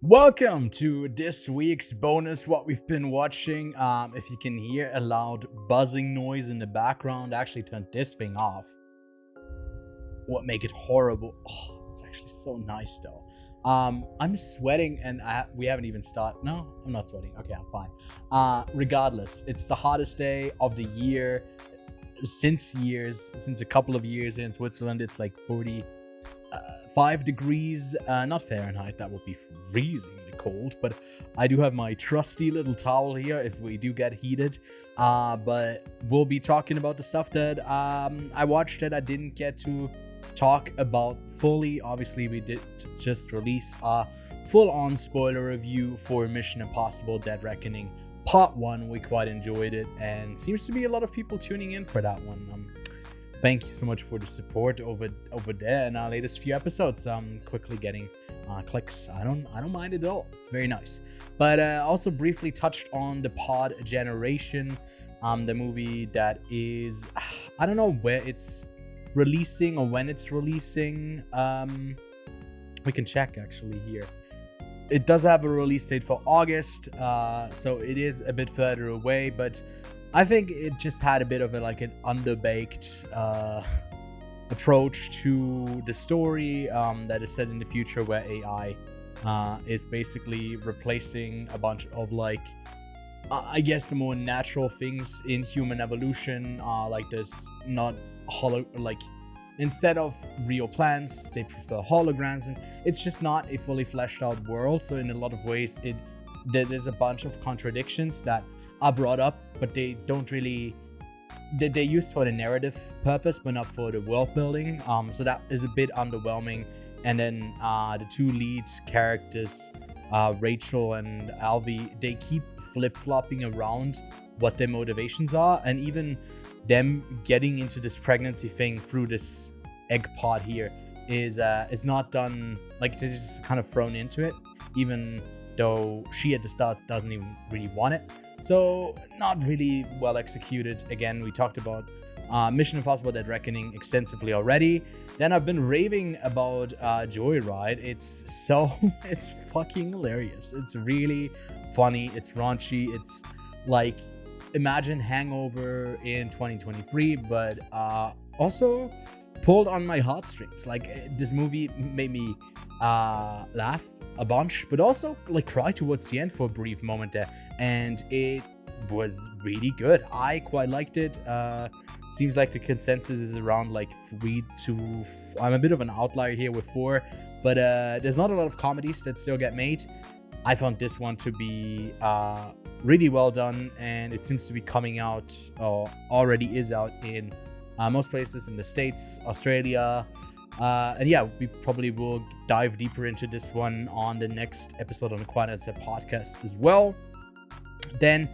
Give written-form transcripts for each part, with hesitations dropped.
Welcome to this week's bonus. What we've been watching. If you can hear a loud buzzing noise in the background, I actually turned this thing off. What make it horrible? Oh, it's actually so nice though. I'm sweating and we haven't even started. No, I'm not sweating. Okay, I'm fine. Regardless, it's the hottest day of the year since a couple of years in Switzerland. It's like 45 degrees, not Fahrenheit, that would be freezingly cold, but I do have my trusty little towel here if we do get heated. But we'll be talking about the stuff that I watched that I didn't get to talk about fully. Obviously, we did just release a full-on spoiler review for Mission Impossible Dead Reckoning Part 1. We quite enjoyed it, and seems to be a lot of people tuning in for that one. Thank you so much for the support over there in our latest few episodes. Quickly getting clicks. I don't mind it at all. It's very nice. But also briefly touched on the Pod Generation, the movie that is, I don't know where it's releasing or when it's releasing. We can check actually here. It does have a release date for August, so it is a bit further away, but I think it just had a bit of an underbaked approach to the story that is set in the future, where AI is basically replacing a bunch of I guess the more natural things in human evolution, like this not instead of real plants, they prefer holograms, and it's just not a fully fleshed out world. So in a lot of ways, there's a bunch of contradictions that are brought up, but they don't really, they're used for the narrative purpose but not for the world building. So that is a bit underwhelming. And then the two lead characters, Rachel and Alvy, they keep flip-flopping around what their motivations are, and even them getting into this pregnancy thing through this egg pod here is not done, like they're just kind of thrown into it, even though she at the start doesn't even really want it. So not really well executed. Again, we talked about Mission Impossible Dead Reckoning extensively already. Then I've been raving about Joyride. It's fucking hilarious. It's really funny. It's raunchy. It's like, imagine Hangover in 2023, but also pulled on my heartstrings. Like, this movie made me laugh a bunch, but also cry towards the end for a brief moment there, and it was really good. I quite liked it. Seems like the consensus is around 3 to I'm a bit of an outlier here with 4, but there's not a lot of comedies that still get made. I found this one to be really well done, and it seems to be coming out, or already is out, in most places in the States, Australia, and yeah, we probably will dive deeper into this one on the next episode on the Quiet Set podcast as well. Then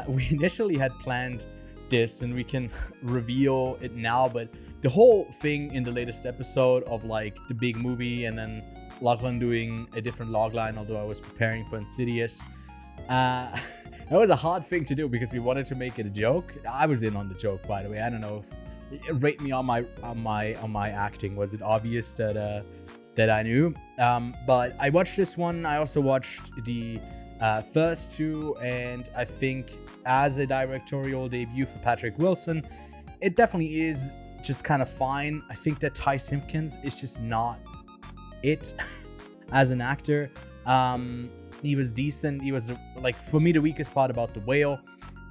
we initially had planned this, and we can reveal it now, but the whole thing in the latest episode of the big movie, and then Lachlan doing a different logline, although I was preparing for Insidious. That was a hard thing to do because we wanted to make it a joke. I was in on the joke, by the way. I don't know if rate me on my acting. Was it obvious that I knew? But I watched this one. I also watched the first two, and I think as a directorial debut for Patrick Wilson, it definitely is just kind of fine. I think that Ty Simpkins is just not it as an actor. He was decent. He was for me, the weakest part about the whale.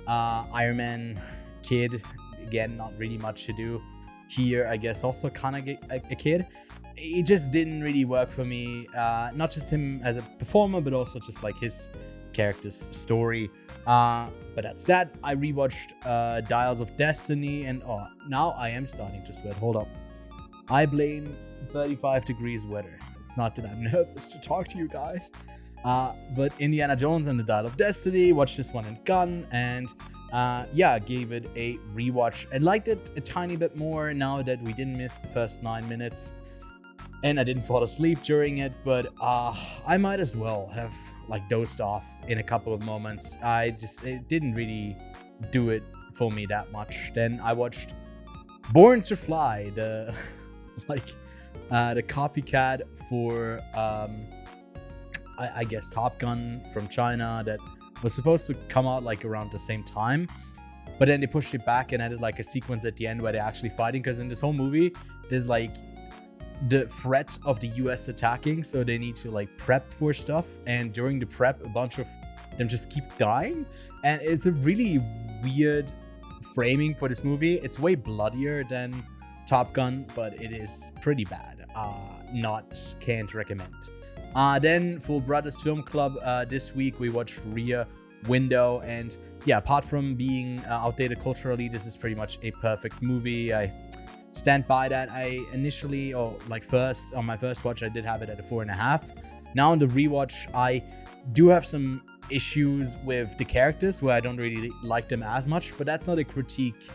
Iron Man kid, again, not really much to do here. I guess also kind of a kid. It just didn't really work for me. Not just him as a performer, but also just his character's story. But that's that. I rewatched Dials of Destiny, and now I am starting to sweat. Hold up. I blame 35 degrees weather. It's not that I'm nervous to talk to you guys. But Indiana Jones and the Dial of Destiny, watched this one in Gun, and gave it a rewatch and liked it a tiny bit more now that we didn't miss the first 9 minutes, and I didn't fall asleep during it. But I might as well have dozed off in a couple of moments. It didn't really do it for me that much. Then I watched Born to Fly, the the copycat for I guess Top Gun from China that was supposed to come out like around the same time, but then they pushed it back and added like a sequence at the end where they're actually fighting, because in this whole movie there's like the threat of the US attacking, so they need to like prep for stuff, and during the prep a bunch of them just keep dying, and it's a really weird framing for this movie. It's way bloodier than Top Gun, but it is pretty bad. Can't recommend. Then for Brothers Film Club, this week we watched Rear Window, and yeah, apart from being outdated culturally, this is pretty much a perfect movie. I stand by that. I initially, on my first watch, I did have it at a 4.5. Now on the rewatch, I do have some issues with the characters where I don't really like them as much, but that's not a critique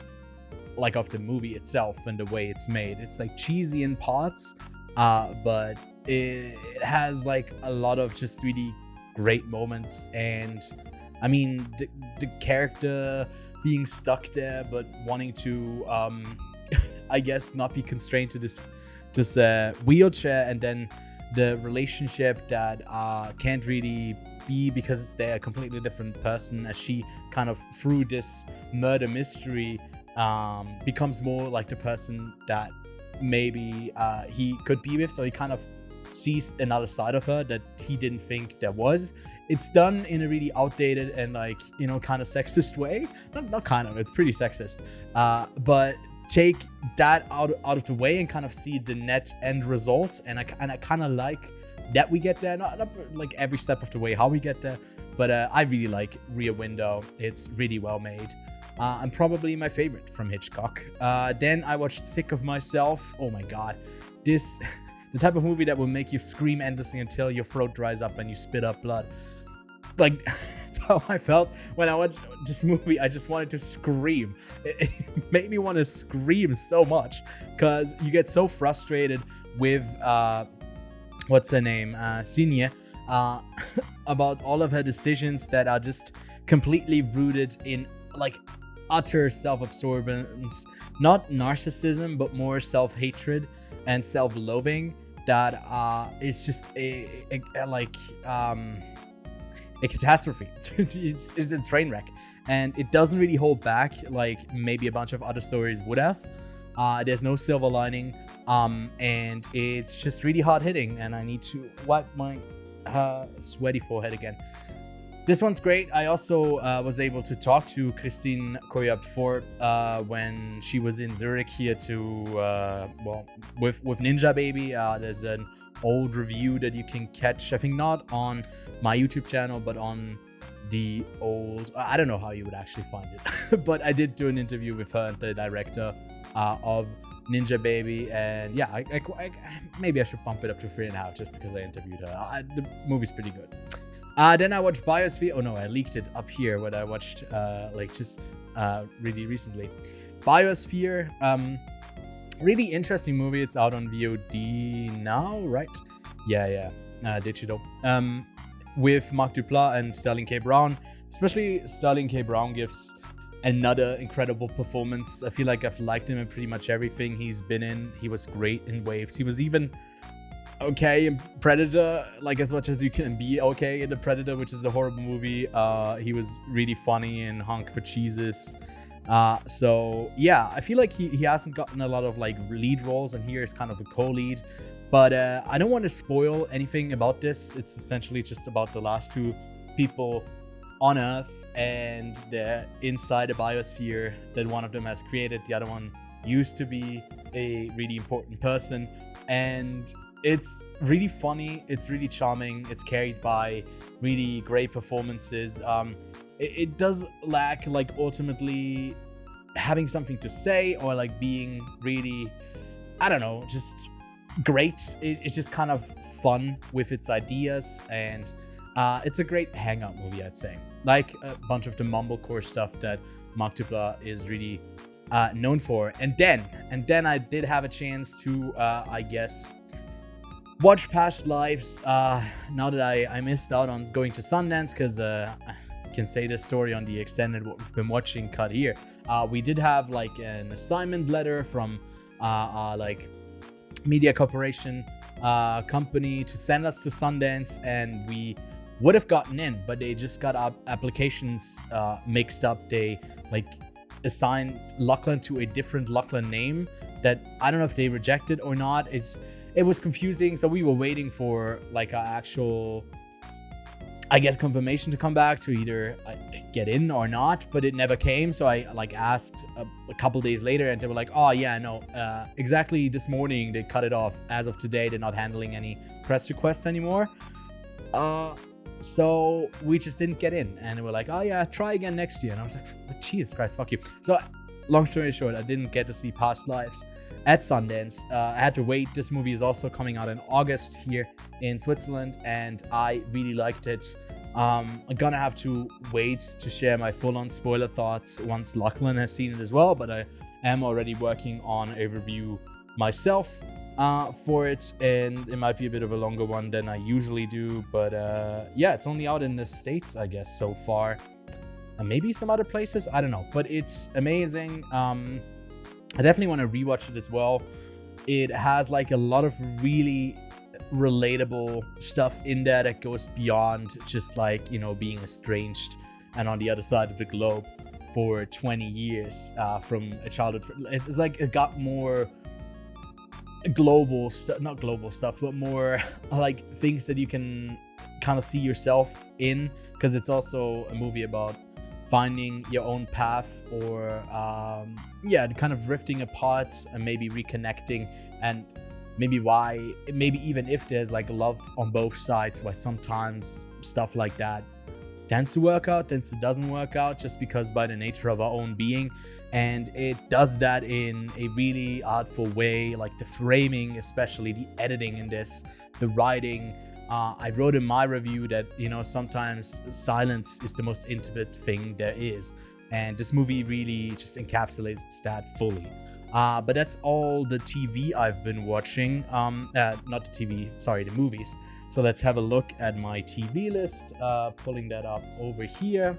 like of the movie itself and the way it's made. It's like cheesy in parts, but it has like a lot of just really great moments. And I mean, the character being stuck there but wanting to I guess not be constrained to this wheelchair, and then the relationship that can't really be because they're a completely different person, as she kind of through this murder mystery becomes more like the person that maybe he could be with. So he kind of sees another side of her that he didn't think there was. It's done in a really outdated and like, you know, kind of sexist way. Not kind of, it's pretty sexist. But take that out of the way and kind of see the net end result. And I kind of like that we get there. Not like every step of the way how we get there, but I really like Rear Window. It's really well made. And probably my favorite from Hitchcock. Then I watched Sick of Myself. Oh my god. The type of movie that will make you scream endlessly until your throat dries up and you spit up blood. Like, that's how I felt when I watched this movie. I just wanted to scream. It made me want to scream so much because you get so frustrated with, what's her name? Cineman, about all of her decisions that are just completely rooted in, like, utter self-absorbance. Not narcissism, but more self-hatred and self-loathing that is just a catastrophe. It's a train wreck, and it doesn't really hold back like maybe a bunch of other stories would have. There's no silver lining, and it's just really hard hitting, and I need to wipe my sweaty forehead again. This one's great. I also was able to talk to Christine Koyab-Thorpe when she was in Zurich here to, with Ninja Baby. There's an old review that you can catch, I think not on my YouTube channel, but on the old, I don't know how you would actually find it, but I did do an interview with her and the director of Ninja Baby, and yeah, I maybe I should bump it up to 3.5 just because I interviewed her. The movie's pretty good. Then I watched Biosphere. Oh no, I leaked it up here, what I watched really recently. Biosphere, really interesting movie. It's out on VOD now, right? Yeah, digital. With Mark Duplass and Sterling K. Brown. Especially Sterling K. Brown gives another incredible performance. I feel like I've liked him in pretty much everything he's been in. He was great in Waves. He was even okay in Predator, like as much as you can be okay in The Predator, which is a horrible movie. He was really funny in Honk for Jesus. So yeah, I feel like he hasn't gotten a lot of like lead roles, and here is kind of a co-lead. But I don't want to spoil anything about this. It's essentially just about the last two people on Earth, and they're inside a biosphere that one of them has created. The other one used to be a really important person, and it's really funny. It's really charming. It's carried by really great performances. It does lack like ultimately having something to say or like being really, I don't know, just great. It's just kind of fun with its ideas, and it's a great hangout movie, I'd say. Like a bunch of the mumblecore stuff that Mark Duplass is really known for. And then I did have a chance to, I guess, watch Past Lives. Now that I missed out on going to Sundance, because I can say this story on the extended what we've been watching cut here. We did have like an assignment letter from like media corporation company to send us to Sundance, and we would have gotten in, but they just got our applications mixed up. They like assigned Lachlan to a different Lachlan name that I don't know if they rejected or not. It was confusing, so we were waiting for like our actual, I guess, confirmation to come back to either get in or not, but it never came. So I like asked a couple days later, and they were like, oh yeah, no, exactly this morning they cut it off. As of today, they're not handling any press requests anymore. So we just didn't get in, and they were like, oh yeah, try again next year. And I was like, Jesus Christ, fuck you. So long story short, I didn't get to see Past Lives at Sundance. I had to wait. This movie is also coming out in August here in Switzerland, and I really liked it. I'm gonna have to wait to share my full-on spoiler thoughts once Lachlan has seen it as well, but I am already working on a review myself for it, and it might be a bit of a longer one than I usually do, but yeah, it's only out in the States, I guess, so far, and maybe some other places, I don't know, but it's amazing. I definitely want to rewatch it as well. It has like a lot of really relatable stuff in there that goes beyond just like, you know, being estranged and on the other side of the globe for 20 years from a childhood. It's like it got more global stuff, not global stuff, but more like things that you can kind of see yourself in, because it's also a movie about finding your own path, or yeah, kind of drifting apart and maybe reconnecting, and maybe even if there's like love on both sides, why sometimes stuff like that tends to work out, doesn't work out, just because by the nature of our own being. And it does that in a really artful way, like the framing, especially the editing in this, the writing. I wrote in my review that, you know, sometimes silence is the most intimate thing there is, and this movie really just encapsulates that fully. But that's all the TV I've been watching. Not the TV, sorry, the movies. So let's have a look at my TV list, pulling that up over here,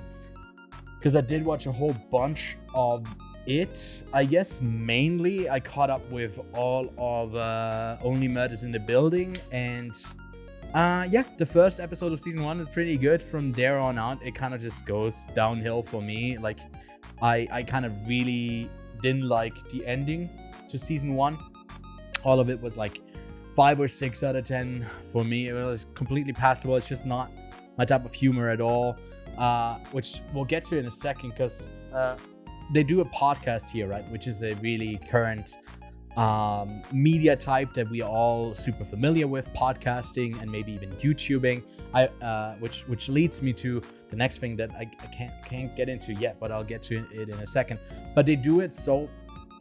because I did watch a whole bunch of it. I guess mainly I caught up with all of Only Murders in the Building, and yeah, the first episode of season 1 is pretty good. From there on out, it kind of just goes downhill for me. Like, I kind of really didn't like the ending to season 1. All of it was like 5 or 6 out of 10 for me. It was completely passable. It's just not my type of humor at all, which we'll get to in a second, because they do a podcast here, right, which is a really current media type that we are all super familiar with, podcasting and maybe even YouTubing. Which leads me to the next thing that I can't get into yet, but I'll get to it in a second. But they do it so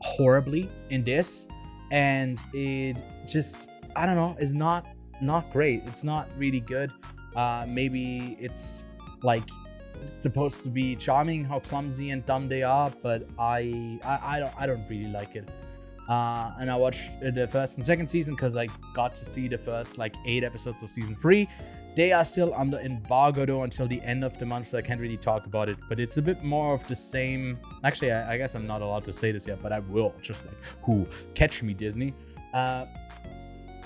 horribly in this, and it just, I don't know, is not great. It's not really good. Maybe it's like it's supposed to be charming how clumsy and dumb they are, but I don't really like it. And I watched the first and second season because I got to see the first like 8 episodes of season 3. They are still under embargo though until the end of the month, so I can't really talk about it. But it's a bit more of the same. Actually, I guess I'm not allowed to say this yet, but I will. Just like, who catch me, Disney.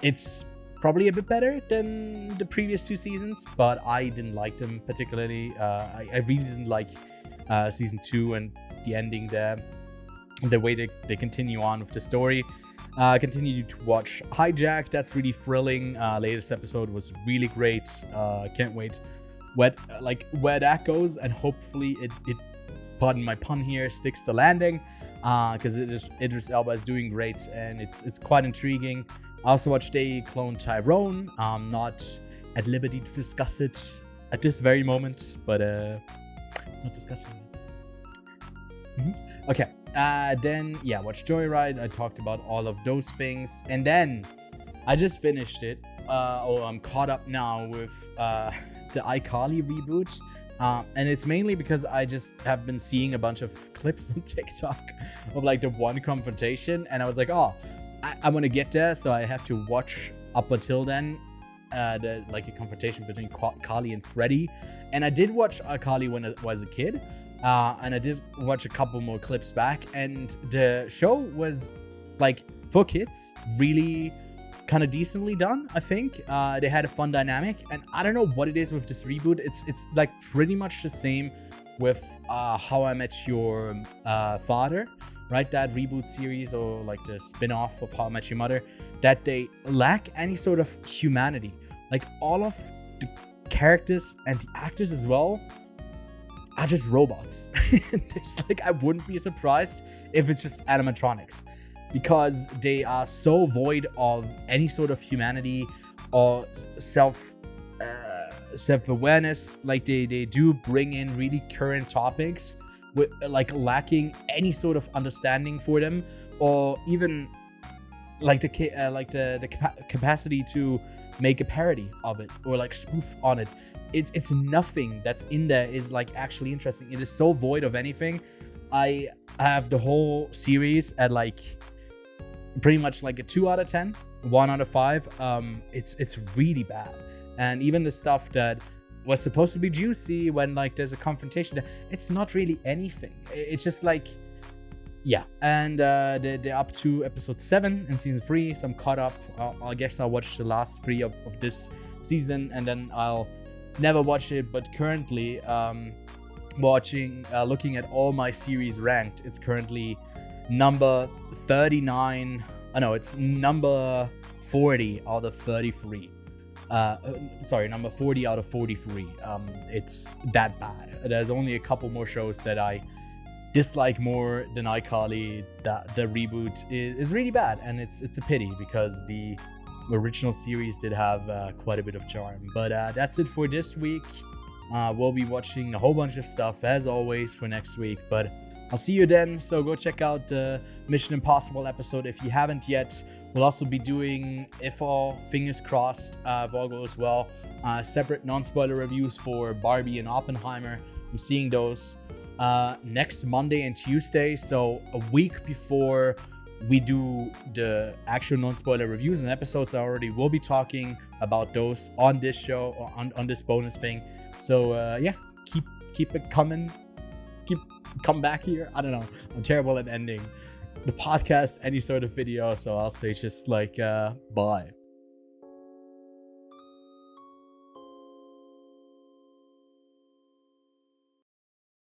It's probably a bit better than the previous 2 seasons, but I didn't like them particularly. I really didn't like season 2 and the ending there. The way they continue on with the story. Continue to watch Hijack. That's really thrilling. Latest episode was really great. Can't wait where that goes, and hopefully it pardon my pun here, sticks to landing, because Idris Elba is doing great, and it's quite intriguing. I also watched They Clone Tyrone. I'm not at liberty to discuss it at this very moment, but not discussing it. Okay. Then yeah, watch Joyride. I talked about all of those things, and then I just finished it. I'm caught up now with the iCarly reboot, and it's mainly because I just have been seeing a bunch of clips on TikTok of like the one confrontation, and I was like, oh, I want to get there, so I have to watch up until then. A confrontation between Carly and Freddie, and I did watch iCarly when I was a kid. And I did watch a couple more clips back, and the show was like, for kids, really kind of decently done, I think. They had a fun dynamic, and I don't know what it is with this reboot. It's like pretty much the same with How I Met Your Father, right? That reboot series, or like the spin-off of How I Met Your Mother, that they lack any sort of humanity. Like all of the characters and the actors as well are just robots. It's like, I wouldn't be surprised if it's just animatronics, because they are so void of any sort of humanity or self-awareness. Like they do bring in really current topics with like lacking any sort of understanding for them, or even like the capacity to make a parody of it or like spoof on it. It's nothing that's in there is like actually interesting. It is so void of anything. I have the whole series at like pretty much like a 2 out of 10, 1 out of 5. It's really bad. And even the stuff that was supposed to be juicy when like there's a confrontation, it's not really anything. It's just like, yeah. And they're up to episode 7 in season 3, so I'm caught up. I guess I'll watch the last 3 of this season, and then I'll never watch it. But currently looking at all my series ranked, it's currently number 39. It's number 40 out of 33. Number 40 out of 43. It's that bad. There's only a couple more shows that I dislike more than iCarly. The reboot is really bad, and it's a pity, because the original series did have quite a bit of charm. But that's it for this week. We'll be watching a whole bunch of stuff as always for next week, but I'll see you then. So go check out the Mission Impossible episode if you haven't yet. We'll also be doing, if all fingers crossed, if all goes well, separate non-spoiler reviews for Barbie and Oppenheimer. I'm seeing those next Monday and Tuesday, so a week before we do the actual non-spoiler reviews and episodes. I already will be talking about those on this show, or on this bonus thing. So yeah, keep it coming. Come back here. I don't know. I'm terrible at ending the podcast, any sort of video. So I'll say just like bye.